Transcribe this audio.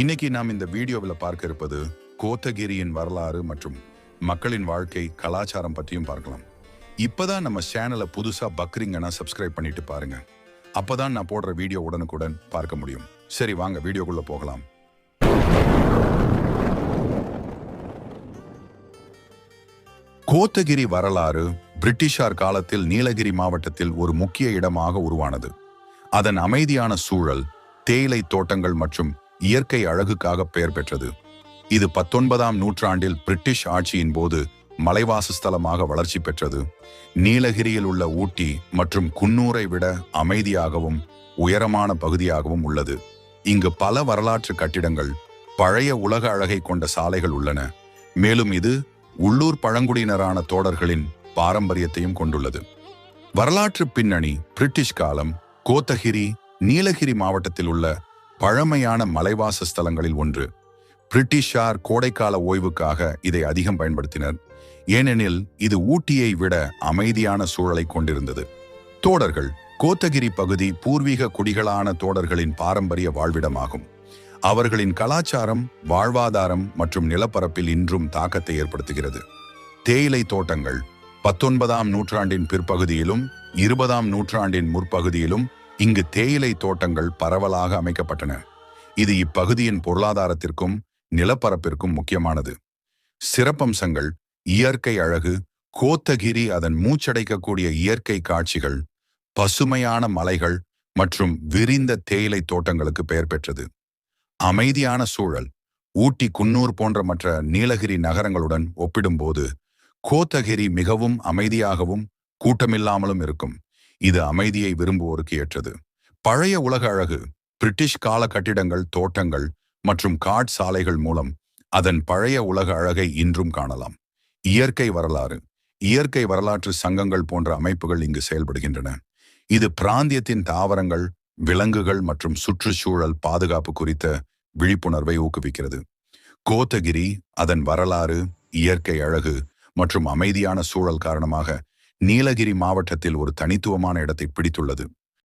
இன்னைக்கு நாம் இந்த வீடியோவில் பார்க்க இருப்பது கோத்தகிரியின் வரலாறு மற்றும் மக்களின் வாழ்க்கை கலாச்சாரம் பற்றியும் பார்க்கலாம். இப்பதான் நம்ம சேனலை புதுசா பக்ரீங்கன்னா சப்ஸ்கிரைப் பண்ணிட்டு பாருங்க. அப்பதான் நான் போடுற வீடியோ உடனுக்குடன் பார்க்க முடியும். சரி, வாங்க வீடியோக்குள்ள போகலாம். கோத்தகிரி வரலாறு பிரிட்டிஷார் காலத்தில் நீலகிரி மாவட்டத்தில் ஒரு முக்கிய இடமாக உருவானது. அதன் அமைதியான சூழல், தேயிலை தோட்டங்கள் மற்றும் இயற்கை அழகுக்காக பெயர் பெற்றது. இது 19ஆம் நூற்றாண்டில் பிரிட்டிஷ் ஆட்சியின் போது மலைவாசஸ்தலமாக வளர்ச்சி பெற்றது. நீலகிரியில் உள்ள ஊட்டி மற்றும் குன்னூரை விட அமைதியாகவும் உயரமான பகுதியாகவும் உள்ளது. இங்கு பல வரலாற்று கட்டிடங்கள், பழைய உலக அழகை கொண்ட சாலைகள் உள்ளன. மேலும் இது உள்ளூர் பழங்குடியினரான தோடர்களின் பாரம்பரியத்தையும் கொண்டுள்ளது. வரலாற்று பின்னணி: பிரிட்டிஷ் காலம். கோத்தகிரி நீலகிரி மாவட்டத்தில் உள்ள பழமையான மலைவாச ஸ்தலங்களில் ஒன்று. பிரிட்டிஷார் கோடைக்கால ஓய்வுக்காக இதை அதிகம் பயன்படுத்தினர், ஏனெனில் இது ஊட்டியை விட அமைதியான சூழலை கொண்டிருந்தது. தோடர்கள்: கோத்தகிரி பகுதி பூர்வீக குடிகளான தோடர்களின் பாரம்பரிய வாழ்விடமாகும். அவர்களின் கலாச்சாரம், வாழ்வாதாரம் மற்றும் நிலப்பரப்பில் இன்றும் தாக்கத்தை ஏற்படுத்துகிறது. தேயிலை தோட்டங்கள் 19ஆம் நூற்றாண்டின் பிற்பகுதியிலும் 20ஆம் நூற்றாண்டின் முற்பகுதியிலும் இங்கு தேயிலை தோட்டங்கள் பரவலாக அமைக்கப்பட்டன. இது இப்பகுதியின் பொருளாதாரத்திற்கும் நிலப்பரப்பிற்கும் முக்கியமானது. சிறப்பம்சங்கள்: இயற்கை அழகு. கோத்தகிரி அதன் மூச்சடைக்கக்கூடிய இயற்கை காட்சிகள், பசுமையான மலைகள் மற்றும் விரிந்த தேயிலை தோட்டங்களுக்கு பெயர் பெற்றது. அமைதியான சூழல். ஊட்டி, குன்னூர் போன்ற மற்ற நீலகிரி நகரங்களுடன் ஒப்பிடும்போது கோத்தகிரி மிகவும் அமைதியாகவும் கூட்டமில்லாமலும் இருக்கும். இது அமைதியை விரும்புவோருக்கு ஏற்றது. பழைய உலக அழகு. பிரிட்டிஷ் கால கட்டிடங்கள், தோட்டங்கள் மற்றும் காட்-சாலைகள் மூலம் அதன் பழைய உலக அழகை இன்றும் காணலாம். இயற்கை வரலாறு. இயற்கை வரலாற்று சங்கங்கள் போன்ற அமைப்புகள் இங்கு செயல்படுகின்றன. இது பிராந்தியத்தின் தாவரங்கள், விலங்குகள் மற்றும் சுற்றுச்சூழல் பாதுகாப்பு குறித்த விழிப்புணர்வை ஊக்குவிக்கிறது. கோத்தகிரி அதன் வரலாறு, இயற்கை அழகு மற்றும் அமைதியான சூழல் காரணமாக நீலகிரி மாவட்டத்தில் ஒரு தனித்துவமான இடத்தை பிடித்துள்ளது.